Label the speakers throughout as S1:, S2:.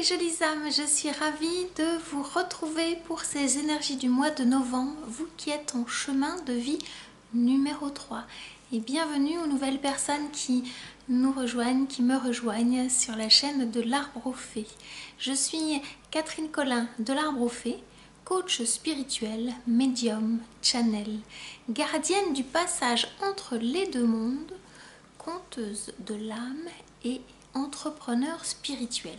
S1: jolies âmes, je suis ravie de vous retrouver pour ces énergies du mois de novembre, vous qui êtes en chemin de vie numéro 3. Et bienvenue aux nouvelles personnes qui nous rejoignent, qui me rejoignent sur la chaîne de l'Arbre aux Fées. Je suis Catherine Collin de l'Arbre aux Fées, coach spirituel, médium, channel, gardienne du passage entre les deux mondes, conteuse de l'âme et entrepreneur spirituel.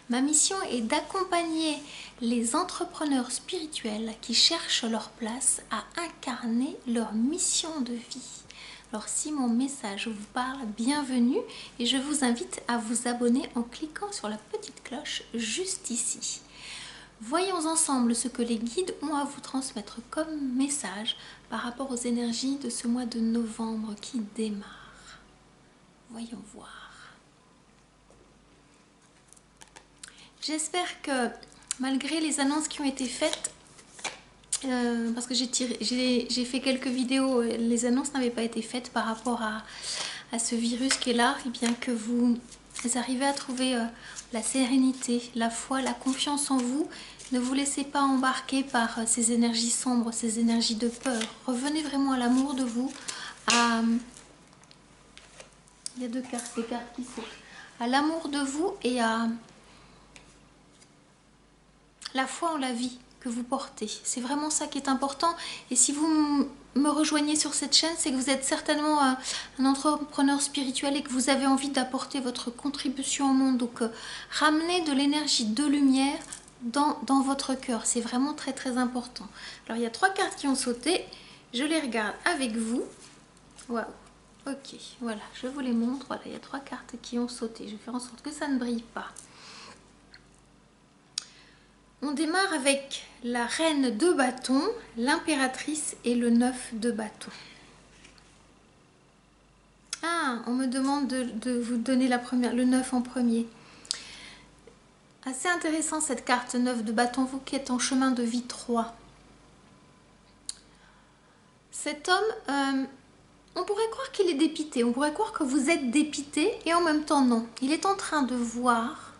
S1: Ma mission est d'accompagner les entrepreneurs spirituels qui cherchent leur place à incarner leur mission de vie. Alors si mon message vous parle, bienvenue et je vous invite à vous abonner en cliquant sur la petite cloche juste ici. Voyons ensemble ce que les guides ont à vous transmettre comme message par rapport aux énergies de ce mois de novembre qui démarre. Voyons voir. J'espère que malgré les annonces qui ont été faites, parce que j'ai fait quelques vidéos, les annonces n'avaient pas été faites par rapport à ce virus qui est là, et bien que vous arrivez à trouver la sérénité, la foi, la confiance en vous. Ne vous laissez pas embarquer par ces énergies sombres, ces énergies de peur. Revenez vraiment à l'amour de vous, il y a deux cartes, des cartes qui sont à l'amour de vous et à la foi en la vie que vous portez. C'est vraiment ça qui est important. Et si vous me rejoignez sur cette chaîne, c'est que vous êtes certainement un entrepreneur spirituel et que vous avez envie d'apporter votre contribution au monde. Donc ramenez de l'énergie de lumière dans votre cœur. C'est vraiment très très important. Alors il y a 3 cartes qui ont sauté. Je les regarde avec vous. Waouh. Ok, voilà, je vous les montre. Voilà, il y a 3 cartes qui ont sauté. Je vais faire en sorte que ça ne brille pas. On démarre avec la reine de bâton, l'impératrice et le 9 de bâton. Ah, on me demande de vous donner le 9 en premier. Assez intéressant cette carte 9 de bâton, vous qui êtes en chemin de vie 3. Cet homme, on pourrait croire qu'il est dépité, on pourrait croire que vous êtes dépité et en même temps non. Il est en train de voir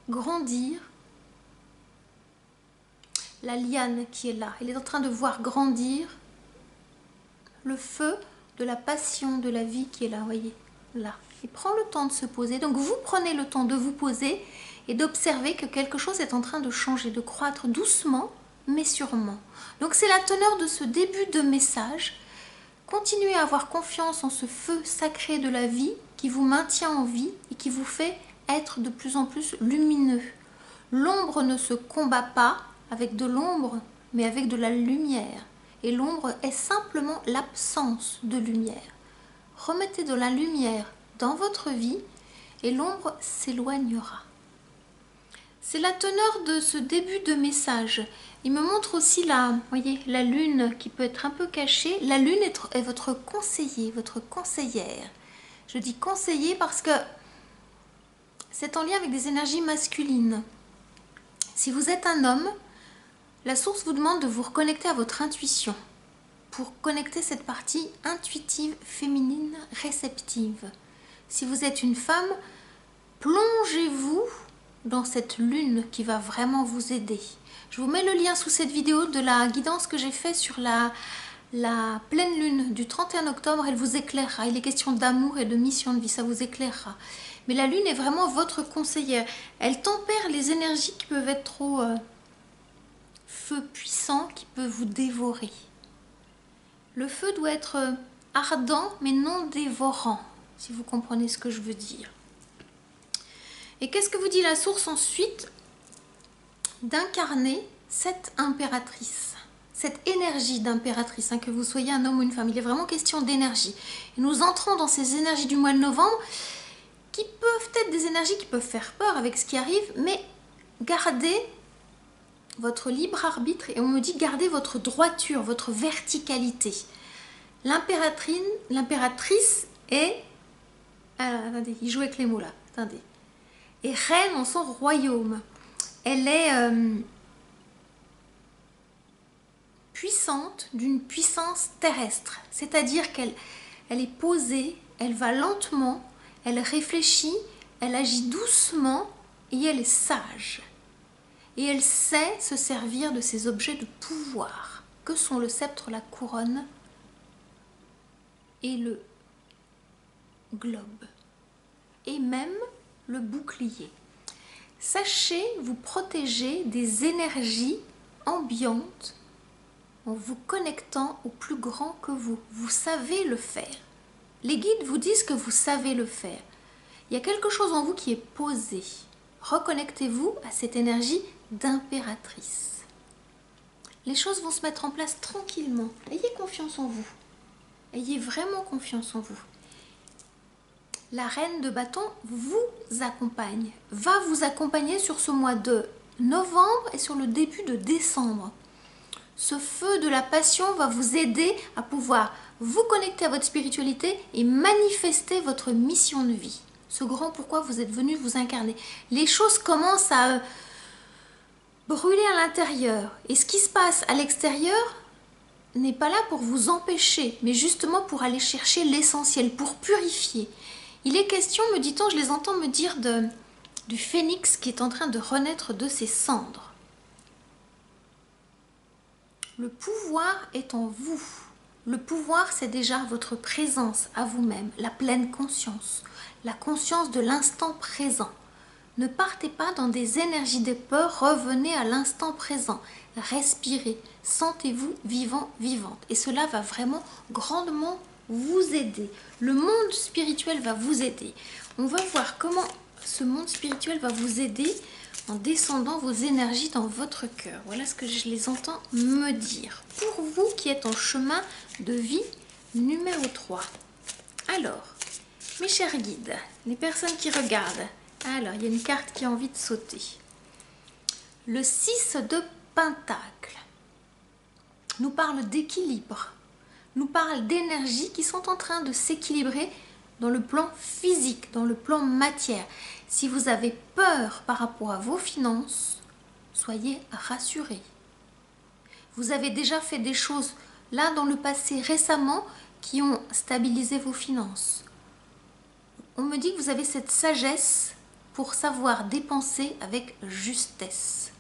S1: grandir la liane qui est là. Il est en train de voir grandir le feu de la passion de la vie qui est là, voyez, là. Il prend le temps de se poser. Donc vous prenez le temps de vous poser et d'observer que quelque chose est en train de changer, de croître doucement mais sûrement. Donc c'est la teneur de ce début de message. Continuez à avoir confiance en ce feu sacré de la vie qui vous maintient en vie et qui vous fait être de plus en plus lumineux. L'ombre ne se combat pas avec de l'ombre, mais avec de la lumière. Et l'ombre est simplement l'absence de lumière. Remettez de la lumière dans votre vie et l'ombre s'éloignera. C'est la teneur de ce début de message. Il me montre aussi voyez, la lune qui peut être un peu cachée. La lune est votre conseiller, votre conseillère. Je dis conseiller parce que c'est en lien avec des énergies masculines. Si vous êtes un homme, la source vous demande de vous reconnecter à votre intuition pour connecter cette partie intuitive, féminine, réceptive. Si vous êtes une femme, plongez-vous dans cette lune qui va vraiment vous aider. Je vous mets le lien sous cette vidéo de la guidance que j'ai fait sur la pleine lune du 31 octobre. Elle vous éclairera. Il est question d'amour et de mission de vie, ça vous éclairera. Mais la lune est vraiment votre conseillère. Elle tempère les énergies qui peuvent être trop feu puissant qui peut vous dévorer. Le feu doit être ardent mais non dévorant, si vous comprenez ce que je veux dire. Et qu'est-ce que vous dit la source ensuite? D'incarner cette impératrice, cette énergie d'impératrice, que vous soyez un homme ou une femme. Il est vraiment question d'énergie. Et nous entrons dans ces énergies du mois de novembre qui peuvent être des énergies qui peuvent faire peur avec ce qui arrive, mais gardez votre libre arbitre et on me dit gardez votre droiture, votre verticalité. L'impératrice est... Alors, attendez, il joue avec les mots là. Attendez. Et reine en son royaume. Elle est puissante d'une puissance terrestre. C'est-à-dire qu'elle est posée, elle va lentement, elle réfléchit, elle agit doucement, et elle est sage. Et elle sait se servir de ces objets de pouvoir, que sont le sceptre, la couronne et le globe. Et même le bouclier. Sachez vous protéger des énergies ambiantes en vous connectant au plus grand que vous. Vous savez le faire. Les guides vous disent que vous savez le faire. Il y a quelque chose en vous qui est posé. Reconnectez-vous à cette énergie d'impératrice. Les choses vont se mettre en place tranquillement. Ayez confiance en vous. Ayez vraiment confiance en vous. La reine de bâton vous accompagne, va vous accompagner sur ce mois de novembre et sur le début de décembre. Ce feu de la passion va vous aider à pouvoir vous connecter à votre spiritualité et manifester votre mission de vie. Ce grand pourquoi vous êtes venu vous incarner. Les choses commencent à brûler à l'intérieur. Et ce qui se passe à l'extérieur n'est pas là pour vous empêcher, mais justement pour aller chercher l'essentiel, pour purifier. Il est question, me dit-on, je les entends me dire du phénix qui est en train de renaître de ses cendres. Le pouvoir est en vous. Le pouvoir, c'est déjà votre présence à vous-même, la pleine conscience, la conscience de l'instant présent. Ne partez pas dans des énergies de peur, revenez à l'instant présent. Respirez, sentez-vous vivant, vivante. Et cela va vraiment grandement vous aider. Le monde spirituel va vous aider. On va voir comment ce monde spirituel va vous aider en descendant vos énergies dans votre cœur. Voilà ce que je les entends me dire. Pour vous qui êtes en chemin de vie numéro 3. Alors, mes chers guides, les personnes qui regardent, alors il y a une carte qui a envie de sauter. Le 6 de Pentacle nous parle d'équilibre, nous parle d'énergies qui sont en train de s'équilibrer dans le plan physique, dans le plan matière. Si vous avez peur par rapport à vos finances, soyez rassurés. Vous avez déjà fait des choses là dans le passé récemment qui ont stabilisé vos finances. On me dit que vous avez cette sagesse pour savoir dépenser avec justesse.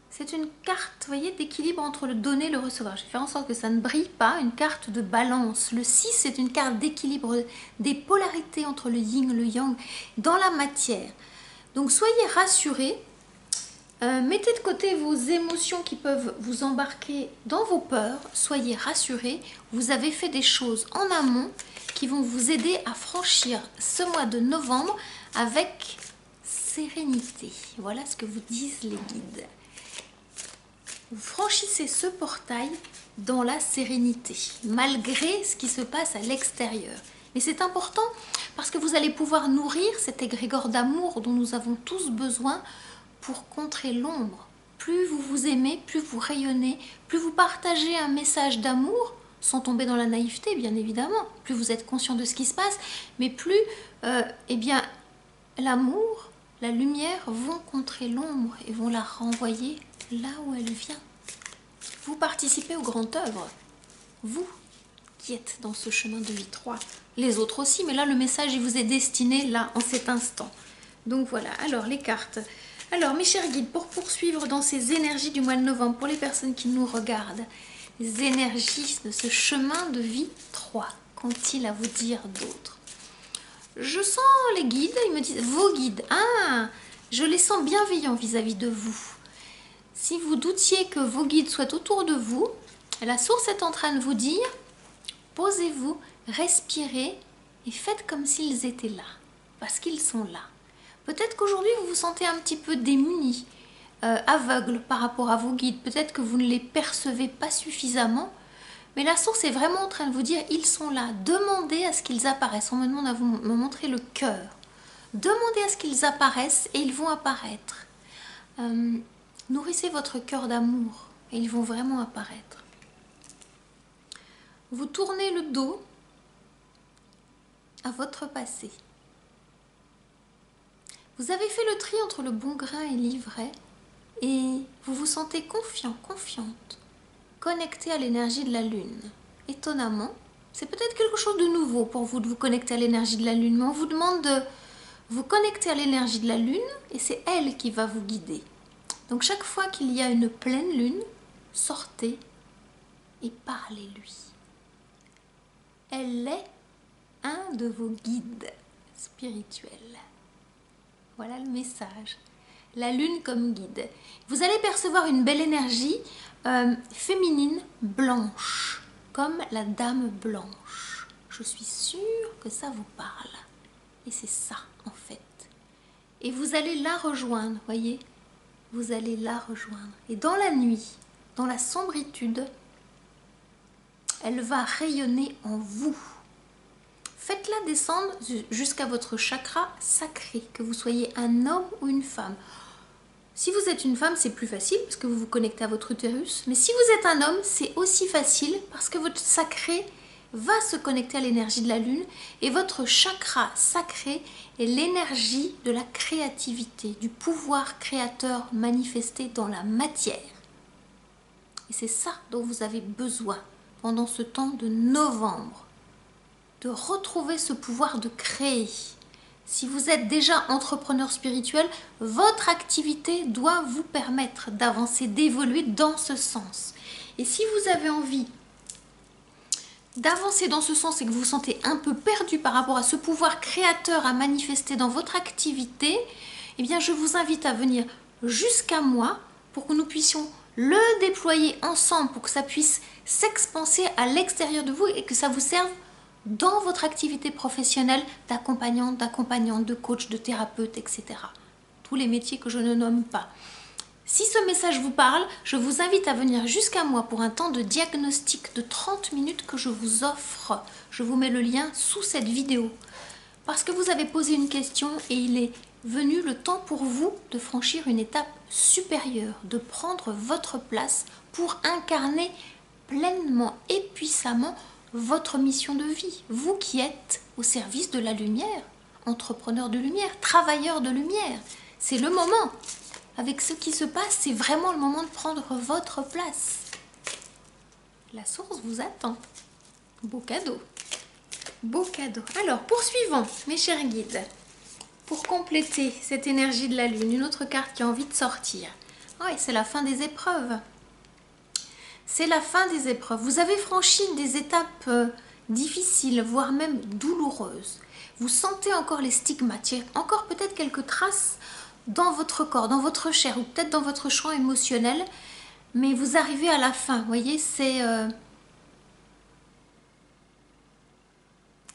S1: C'est une carte, vous voyez, d'équilibre entre le donner et le recevoir. Je vais faire en sorte que ça ne brille pas, une carte de balance. Le 6 c'est une carte d'équilibre, des polarités entre le yin et le yang dans la matière. Donc soyez rassurés, mettez de côté vos émotions qui peuvent vous embarquer dans vos peurs. Soyez rassurés, vous avez fait des choses en amont qui vont vous aider à franchir ce mois de novembre avec sérénité. Voilà ce que vous disent les guides. Vous franchissez ce portail dans la sérénité, malgré ce qui se passe à l'extérieur. Mais c'est important parce que vous allez pouvoir nourrir cet égrégore d'amour dont nous avons tous besoin pour contrer l'ombre. Plus vous vous aimez, plus vous rayonnez, plus vous partagez un message d'amour, sans tomber dans la naïveté bien évidemment, plus vous êtes conscient de ce qui se passe, mais plus eh bien, l'amour, la lumière vont contrer l'ombre et vont la renvoyer là où elle vient. Vous participez aux grandes œuvres, vous qui êtes dans ce chemin de vie 3, les autres aussi, mais là le message il vous est destiné là en cet instant. Donc voilà, alors les cartes. Alors mes chers guides, pour poursuivre dans ces énergies du mois de novembre, pour les personnes qui nous regardent, les énergies de ce chemin de vie 3, qu'ont-ils à vous dire d'autre? Je sens les guides, ils me disent, vos guides, ah, je les sens bienveillants vis-à-vis de vous. Si vous doutiez que vos guides soient autour de vous, la source est en train de vous dire, posez-vous, respirez et faites comme s'ils étaient là, parce qu'ils sont là. Peut-être qu'aujourd'hui vous vous sentez un petit peu démunis, aveugles par rapport à vos guides, peut-être que vous ne les percevez pas suffisamment, mais la source est vraiment en train de vous dire, ils sont là, demandez à ce qu'ils apparaissent. On me demande à vous me montrer le cœur. Demandez à ce qu'ils apparaissent et ils vont apparaître. Nourrissez votre cœur d'amour et ils vont vraiment apparaître. Vous tournez le dos à votre passé. Vous avez fait le tri entre le bon grain et l'ivraie et vous vous sentez confiant, confiante, connecté à l'énergie de la lune. Étonnamment, c'est peut-être quelque chose de nouveau pour vous de vous connecter à l'énergie de la lune, mais on vous demande vous connectez à l'énergie de la lune et c'est elle qui va vous guider. Donc chaque fois qu'il y a une pleine lune, sortez et parlez-lui. Elle est un de vos guides spirituels. Voilà le message. La lune comme guide. Vous allez percevoir une belle énergie féminine blanche, comme la dame blanche. Je suis sûre que ça vous parle. Et c'est ça, en fait. Et vous allez la rejoindre, voyez? Vous allez la rejoindre. Et dans la nuit, dans la sombritude, elle va rayonner en vous. Faites-la descendre jusqu'à votre chakra sacré, que vous soyez un homme ou une femme. Si vous êtes une femme, c'est plus facile parce que vous vous connectez à votre utérus. Mais si vous êtes un homme, c'est aussi facile parce que votre sacré va se connecter à l'énergie de la lune et votre chakra sacré est l'énergie de la créativité, du pouvoir créateur manifesté dans la matière. Et c'est ça dont vous avez besoin pendant ce temps de novembre, de retrouver ce pouvoir de créer. Si vous êtes déjà entrepreneur spirituel, votre activité doit vous permettre d'avancer, d'évoluer dans ce sens. Et si vous avez envie d'avancer dans ce sens et que vous vous sentez un peu perdu par rapport à ce pouvoir créateur à manifester dans votre activité, eh bien je vous invite à venir jusqu'à moi pour que nous puissions le déployer ensemble, pour que ça puisse s'expanser à l'extérieur de vous et que ça vous serve dans votre activité professionnelle d'accompagnante, de coach, de thérapeute, etc. Tous les métiers que je ne nomme pas. Si ce message vous parle, je vous invite à venir jusqu'à moi pour un temps de diagnostic de 30 minutes que je vous offre. Je vous mets le lien sous cette vidéo. Parce que vous avez posé une question et il est venu le temps pour vous de franchir une étape supérieure, de prendre votre place pour incarner pleinement et puissamment votre mission de vie, vous qui êtes au service de la lumière, entrepreneur de lumière, travailleur de lumière. C'est le moment. Avec ce qui se passe, c'est vraiment le moment de prendre votre place. La source vous attend. Beau cadeau. Beau cadeau. Alors, poursuivons, mes chers guides. Pour compléter cette énergie de la lune, une autre carte qui a envie de sortir. Oui, c'est la fin des épreuves. C'est la fin des épreuves. Vous avez franchi des étapes difficiles, voire même douloureuses. Vous sentez encore les stigmates, il y a encore peut-être quelques traces dans votre corps, dans votre chair, ou peut-être dans votre champ émotionnel, mais vous arrivez à la fin. Vous voyez, c'est...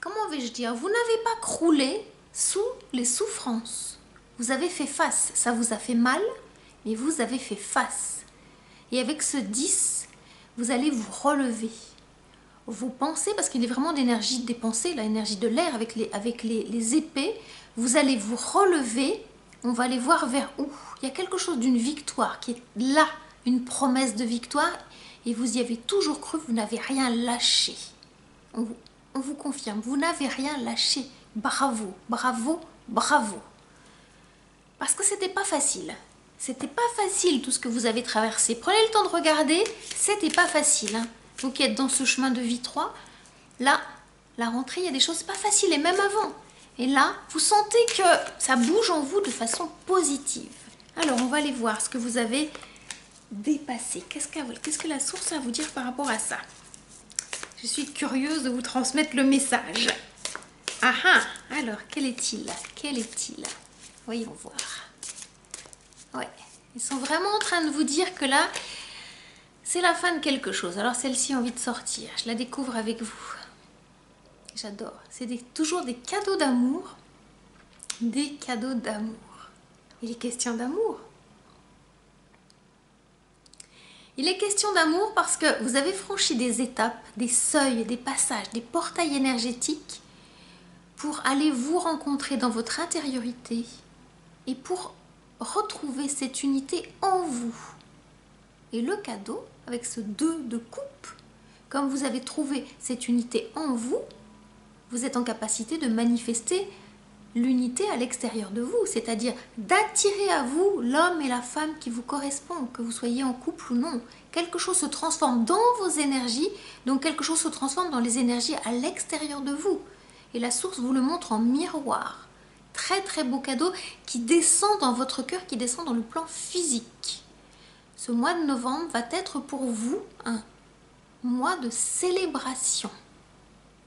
S1: comment vais-je dire? Vous n'avez pas croulé sous les souffrances. Vous avez fait face. Ça vous a fait mal, mais vous avez fait face. Et avec ce 10, vous allez vous relever. Vos pensées, parce qu'il y a vraiment d'énergie des pensées, l'énergie de l'air avec les épées, vous allez vous relever, on va aller voir vers où. Il y a quelque chose d'une victoire qui est là, une promesse de victoire, et vous y avez toujours cru, vous n'avez rien lâché. On vous confirme, vous n'avez rien lâché. Bravo, bravo, bravo. Parce que c'était pas facile. C'était pas facile tout ce que vous avez traversé. Prenez le temps de regarder, c'était pas facile. Hein. Vous qui êtes dans ce chemin de vie 3, là, la rentrée, il y a des choses pas faciles, et même avant. Et là, vous sentez que ça bouge en vous de façon positive. Alors, on va aller voir ce que vous avez dépassé. Qu'est-ce que la source a à vous dire par rapport à ça? Je suis curieuse de vous transmettre le message. Ah ah! Alors, quel est-il? Quel est-il? Voyons voir. Ouais, ils sont vraiment en train de vous dire que là, c'est la fin de quelque chose. Alors celle-ci a envie de sortir. Je la découvre avec vous. J'adore. C'est toujours des cadeaux d'amour. Des cadeaux d'amour. Il est question d'amour. Il est question d'amour parce que vous avez franchi des étapes, des seuils, des passages, des portails énergétiques pour aller vous rencontrer dans votre intériorité et pour retrouver cette unité en vous. Et le cadeau, avec ce 2 de coupe, comme vous avez trouvé cette unité en vous, vous êtes en capacité de manifester l'unité à l'extérieur de vous, c'est-à-dire d'attirer à vous l'homme et la femme qui vous correspondent, que vous soyez en couple ou non. Quelque chose se transforme dans vos énergies, donc quelque chose se transforme dans les énergies à l'extérieur de vous. Et la source vous le montre en miroir. très très beau cadeau qui descend dans votre cœur, qui descend dans le plan physique. Ce mois de novembre va être pour vous un mois de célébration,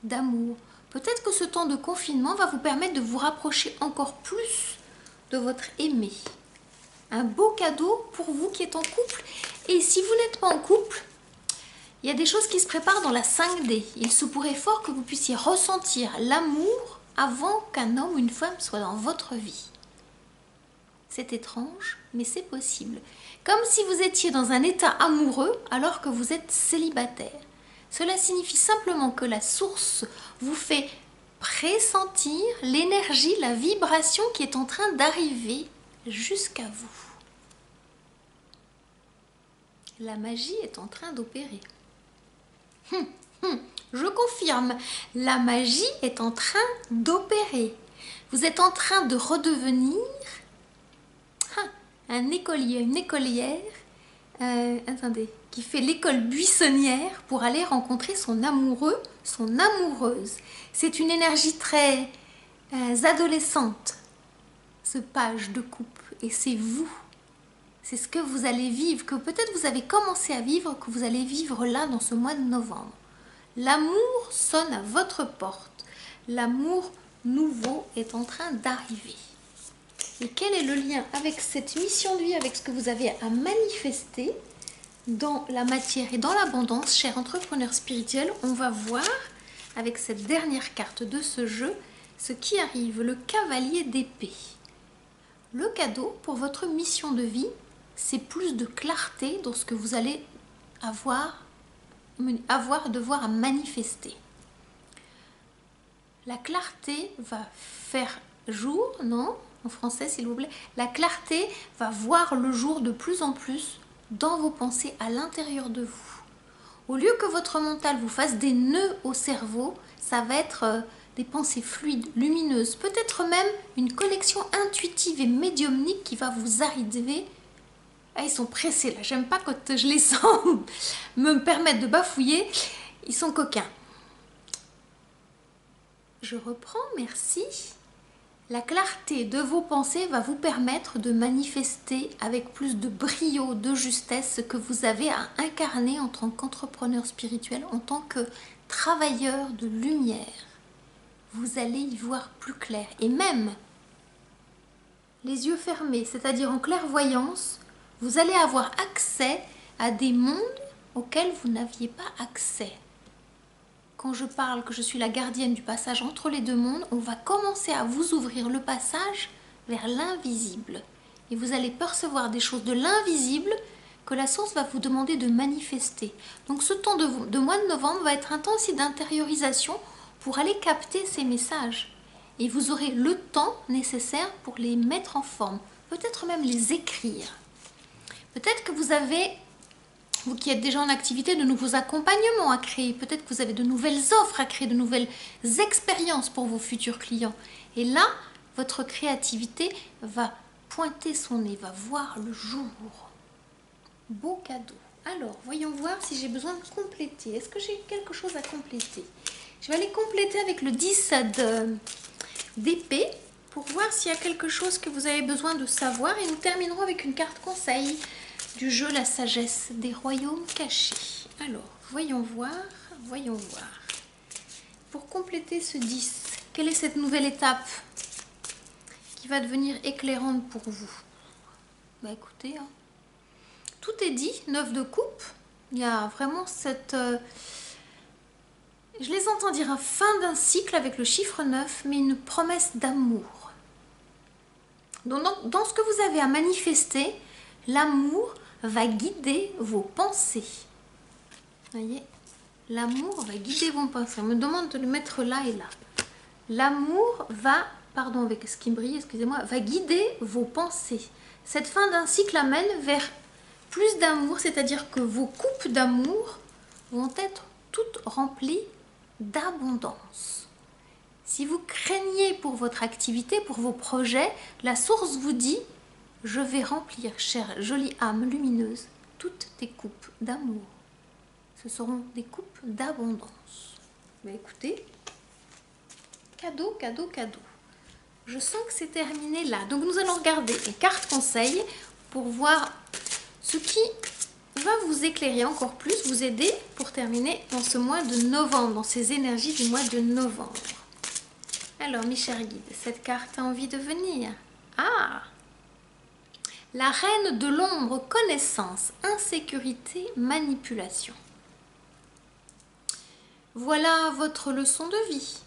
S1: d'amour. Peut-être que ce temps de confinement va vous permettre de vous rapprocher encore plus de votre aimé. Un beau cadeau pour vous qui êtes en couple. Et si vous n'êtes pas en couple, il y a des choses qui se préparent dans la 5D. Il se pourrait fort que vous puissiez ressentir l'amour avant qu'un homme ou une femme soit dans votre vie. C'est étrange, mais c'est possible. Comme si vous étiez dans un état amoureux alors que vous êtes célibataire. Cela signifie simplement que la source vous fait pressentir l'énergie, la vibration qui est en train d'arriver jusqu'à vous. La magie est en train d'opérer. Je confirme, la magie est en train d'opérer. Vous êtes en train de redevenir un écolier, une écolière, qui fait l'école buissonnière pour aller rencontrer son amoureux, son amoureuse. C'est une énergie très adolescente, ce page de coupe, et c'est vous. C'est ce que vous allez vivre, que peut-être vous avez commencé à vivre, que vous allez vivre là dans ce mois de novembre. L'amour sonne à votre porte. L'amour nouveau est en train d'arriver. Et quel est le lien avec cette mission de vie, avec ce que vous avez à manifester dans la matière et dans l'abondance, cher entrepreneur spirituel? On va voir avec cette dernière carte de ce jeu ce qui arrive, le cavalier d'épée. Le cadeau pour votre mission de vie, c'est plus de clarté dans ce que vous allez devoir à manifester. La clarté va faire jour, non? En français, s'il vous plaît. La clarté va voir le jour de plus en plus dans vos pensées à l'intérieur de vous. Au lieu que votre mental vous fasse des nœuds au cerveau, ça va être des pensées fluides, lumineuses, peut-être même une connexion intuitive et médiumnique qui va vous arriver. Ah, ils sont pressés là, j'aime pas quand je les sens me permettre de bafouiller, ils sont coquins. Je reprends, merci. La clarté de vos pensées va vous permettre de manifester avec plus de brio, de justesse ce que vous avez à incarner en tant qu'entrepreneur spirituel, en tant que travailleur de lumière. Vous allez y voir plus clair. Et même les yeux fermés, c'est-à-dire en clairvoyance, vous allez avoir accès à des mondes auxquels vous n'aviez pas accès. Quand je parle que je suis la gardienne du passage entre les deux mondes, on va commencer à vous ouvrir le passage vers l'invisible. Et vous allez percevoir des choses de l'invisible que la source va vous demander de manifester. Donc ce temps de mois de novembre va être un temps aussi d'intériorisation pour aller capter ces messages. Et vous aurez le temps nécessaire pour les mettre en forme, peut-être même les écrire. Peut-être que vous avez, vous qui êtes déjà en activité, de nouveaux accompagnements à créer. Peut-être que vous avez de nouvelles offres à créer, de nouvelles expériences pour vos futurs clients. Et là, votre créativité va pointer son nez, va voir le jour. Beau cadeau. Alors, voyons voir si j'ai besoin de compléter. Est-ce que j'ai quelque chose à compléter? Je vais aller compléter avec le 10 d'épée pour voir s'il y a quelque chose que vous avez besoin de savoir. Et nous terminerons avec une carte conseil du jeu La Sagesse des Royaumes Cachés. Alors, voyons voir, voyons voir. Pour compléter ce 10, quelle est cette nouvelle étape qui va devenir éclairante pour vous? Bah écoutez, tout est dit, 9 de coupe. Il y a vraiment cette... je les entends dire fin d'un cycle avec le chiffre 9, mais une promesse d'amour. Donc, dans ce que vous avez à manifester, l'amour va guider vos pensées. Voyez, l'amour va guider vos pensées. On me demande de le mettre là et là. L'amour va, pardon avec ce qui brille, excusez-moi, va guider vos pensées. Cette fin d'un cycle amène vers plus d'amour, c'est-à-dire que vos coupes d'amour vont être toutes remplies d'abondance. Si vous craignez pour votre activité, pour vos projets, la source vous dit: je vais remplir, chère jolie âme lumineuse, toutes tes coupes d'amour. Ce seront des coupes d'abondance. Mais écoutez, cadeau, cadeau, cadeau. je sens que c'est terminé là. Donc nous allons regarder les cartes conseils pour voir ce qui va vous éclairer encore plus, vous aider pour terminer dans ce mois de novembre, dans ces énergies du mois de novembre. Alors mes chers guides, cette carte a envie de venir. Ah! La reine de l'ombre, connaissance, insécurité, manipulation. Voilà votre leçon de vie.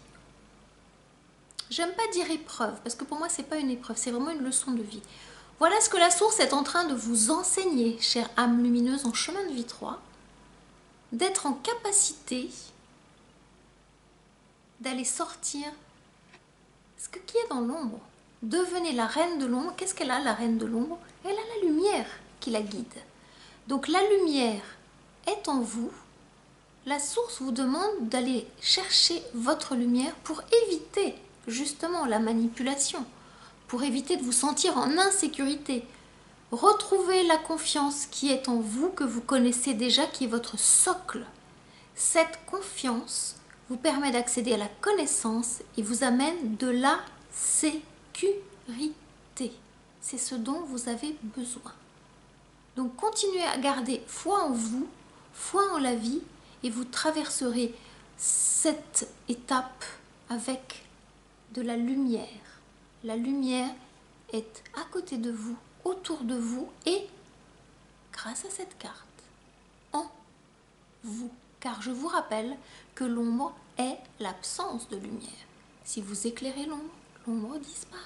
S1: J'aime pas dire épreuve, parce que pour moi, c'est pas une épreuve, c'est vraiment une leçon de vie. Voilà ce que la source est en train de vous enseigner, chère âme lumineuse en chemin de vie 3, d'être en capacité d'aller sortir ce qui est dans l'ombre. Devenez la reine de l'ombre. Qu'est-ce qu'elle a, la reine de l'ombre? Elle a la lumière qui la guide. Donc la lumière est en vous. La source vous demande d'aller chercher votre lumière pour éviter justement la manipulation, pour éviter de vous sentir en insécurité. Retrouvez la confiance qui est en vous, que vous connaissez déjà, qui est votre socle. Cette confiance vous permet d'accéder à la connaissance et vous amène de la sécurité. C'est ce dont vous avez besoin. Donc continuez à garder foi en vous, foi en la vie, et vous traverserez cette étape avec de la lumière. La lumière est à côté de vous, autour de vous et grâce à cette carte, en vous. Car je vous rappelle que l'ombre est l'absence de lumière. Si vous éclairez l'ombre, l'ombre disparaît.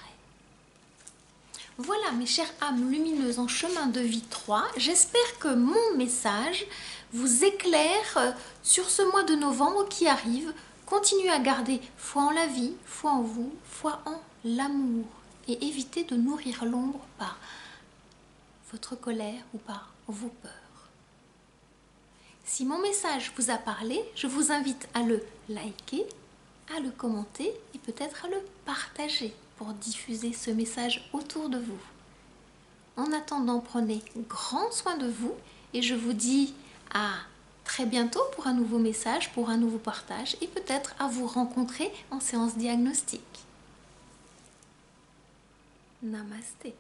S1: Voilà mes chères âmes lumineuses en chemin de vie 3. J'espère que mon message vous éclaire sur ce mois de novembre qui arrive. Continuez à garder foi en la vie, foi en vous, foi en l'amour. Et évitez de nourrir l'ombre par votre colère ou par vos peurs. Si mon message vous a parlé, je vous invite à le liker, à le commenter et peut-être à le partager pour diffuser ce message autour de vous. En attendant, prenez grand soin de vous et je vous dis à très bientôt pour un nouveau message, pour un nouveau partage et peut-être à vous rencontrer en séance diagnostique. Namasté.